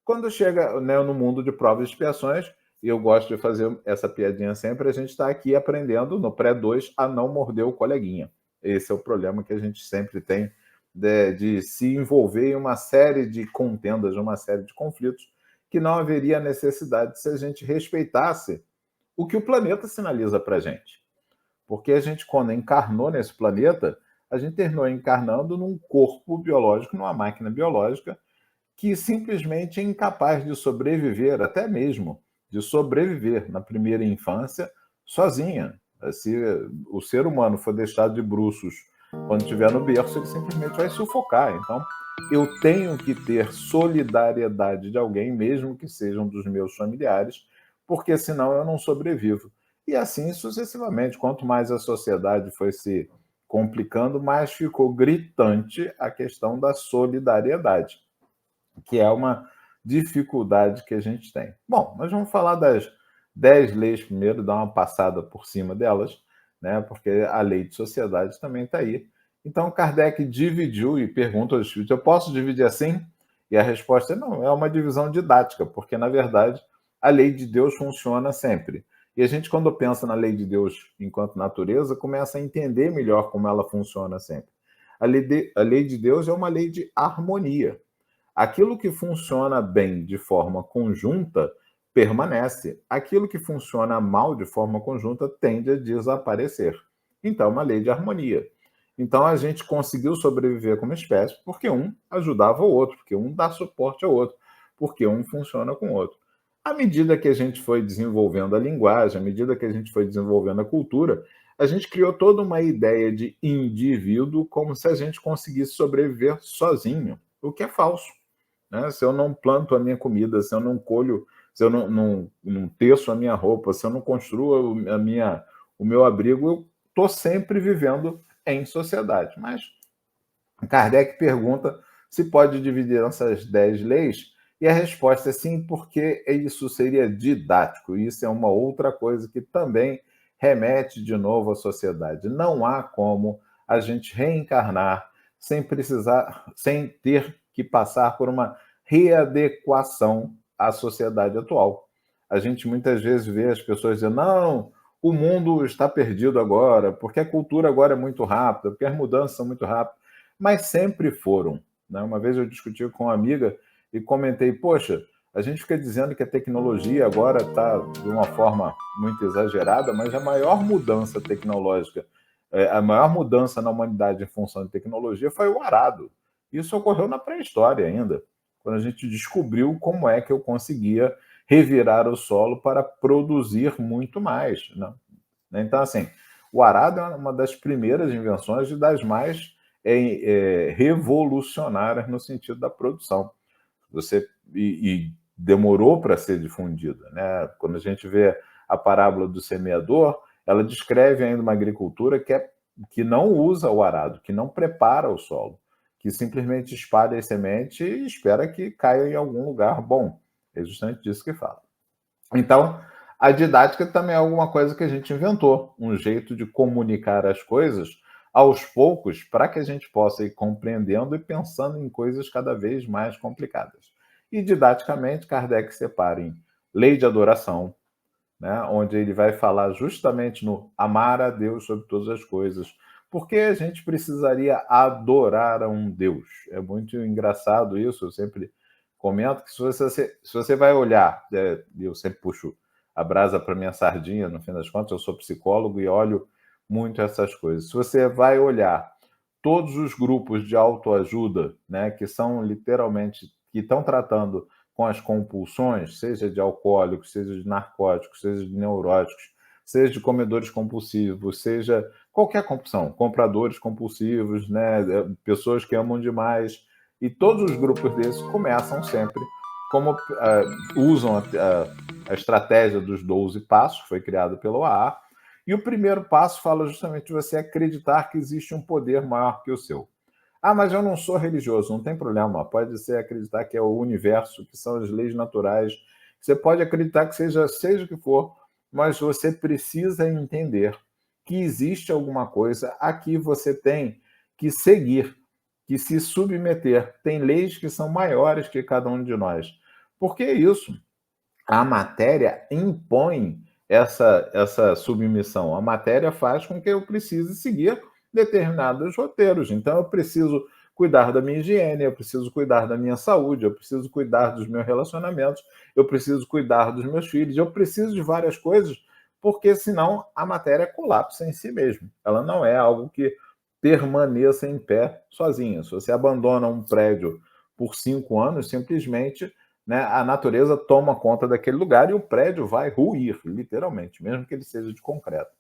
Quando chega, né, no mundo de provas e expiações, e eu gosto de fazer essa piadinha sempre, a gente está aqui aprendendo no pré-2 a não morder o coleguinha. Esse é o problema que a gente sempre tem de se envolver em uma série de contendas, uma série de conflitos, que não haveria necessidade se a gente respeitasse o que o planeta sinaliza para a gente. Porque a gente, quando encarnou nesse planeta, a gente terminou encarnando num corpo biológico, numa máquina biológica, que simplesmente é incapaz de sobreviver, até mesmo de sobreviver na primeira infância sozinha. Se o ser humano for deixado de bruços quando estiver no berço, ele simplesmente vai sufocar. Então, eu tenho que ter solidariedade de alguém, mesmo que seja um dos meus familiares, porque senão eu não sobrevivo. E assim sucessivamente. Quanto mais a sociedade foi se complicando, mais ficou gritante a questão da solidariedade, que é uma dificuldade que a gente tem. Bom, nós vamos falar das 10 leis primeiro, dar uma passada por cima delas, né? Porque a lei de sociedade também está aí. Então, Kardec dividiu e pergunta aos espíritos: eu posso dividir assim? E a resposta é não, é uma divisão didática, porque, na verdade, a lei de Deus funciona sempre. E a gente, quando pensa na lei de Deus enquanto natureza, começa a entender melhor como ela funciona sempre. A lei de Deus é uma lei de harmonia. Aquilo que funciona bem de forma conjunta permanece. Aquilo que funciona mal de forma conjunta tende a desaparecer. Então, é uma lei de harmonia. Então, a gente conseguiu sobreviver como espécie porque um ajudava o outro, porque um dá suporte ao outro, porque um funciona com o outro. À medida que a gente foi desenvolvendo a linguagem, à medida que a gente foi desenvolvendo a cultura, a gente criou toda uma ideia de indivíduo como se a gente conseguisse sobreviver sozinho, o que é falso. Né? Se eu não planto a minha comida, se eu não colho, se eu não teço a minha roupa, se eu não construo o meu abrigo, eu estou sempre vivendo em sociedade. Mas Kardec pergunta se pode dividir essas 10 leis, e a resposta é sim, porque isso seria didático. Isso é uma outra coisa que também remete de novo à sociedade. Não há como a gente reencarnar sem ter que passar por uma readequação à sociedade atual. A gente muitas vezes vê as pessoas dizendo: não, o mundo está perdido agora, porque a cultura agora é muito rápida, porque as mudanças são muito rápidas, mas sempre foram. Né? Uma vez eu discuti com uma amiga e comentei: poxa, a gente fica dizendo que a tecnologia agora está de uma forma muito exagerada, mas a maior mudança tecnológica, a maior mudança na humanidade em função de tecnologia foi o arado. Isso ocorreu na pré-história ainda, quando a gente descobriu como é que eu conseguia revirar o solo para produzir muito mais. Né? Então, assim, o arado é uma das primeiras invenções e das mais revolucionárias no sentido da produção. E demorou para ser difundida. Né? Quando a gente vê a parábola do semeador, ela descreve ainda uma agricultura que não usa o arado, que não prepara o solo, que simplesmente espalha as sementes e espera que caia em algum lugar bom. É justamente disso que fala. Então, a didática também é alguma coisa que a gente inventou, um jeito de comunicar as coisas aos poucos para que a gente possa ir compreendendo e pensando em coisas cada vez mais complicadas. E, didaticamente, Kardec separa em lei de adoração, né, onde ele vai falar justamente no amar a Deus sobre todas as coisas. Porque a gente precisaria adorar a um Deus. É muito engraçado isso, eu sempre comento que se você vai olhar, eu sempre puxo a brasa para minha sardinha, no fim das contas, eu sou psicólogo e olho muito essas coisas. Se você vai olhar todos os grupos de autoajuda, né, que são literalmente, que estão tratando com as compulsões, seja de alcoólicos, seja de narcóticos, seja de neuróticos, seja de comedores compulsivos, seja qualquer compulsão, compradores compulsivos, né, pessoas que amam demais, e todos os grupos desses começam sempre como usam a estratégia dos 12 passos, que foi criada pelo AA, e o primeiro passo fala justamente de você acreditar que existe um poder maior que o seu. Ah, mas eu não sou religioso, não tem problema. Pode ser acreditar que é o universo, que são as leis naturais. Você pode acreditar que seja o que for, mas você precisa entender que existe alguma coisa. Aqui você tem que seguir, que se submeter. Tem leis que são maiores que cada um de nós. Por que isso? A matéria impõe essa submissão. A matéria faz com que eu precise seguir determinados roteiros. Então, eu preciso cuidar da minha higiene, eu preciso cuidar da minha saúde, eu preciso cuidar dos meus relacionamentos, eu preciso cuidar dos meus filhos, eu preciso de várias coisas, porque senão a matéria colapsa em si mesma. Ela não é algo que permaneça em pé sozinha. Se você abandona um prédio por 5 anos, simplesmente, né, a natureza toma conta daquele lugar e o prédio vai ruir, literalmente, mesmo que ele seja de concreto.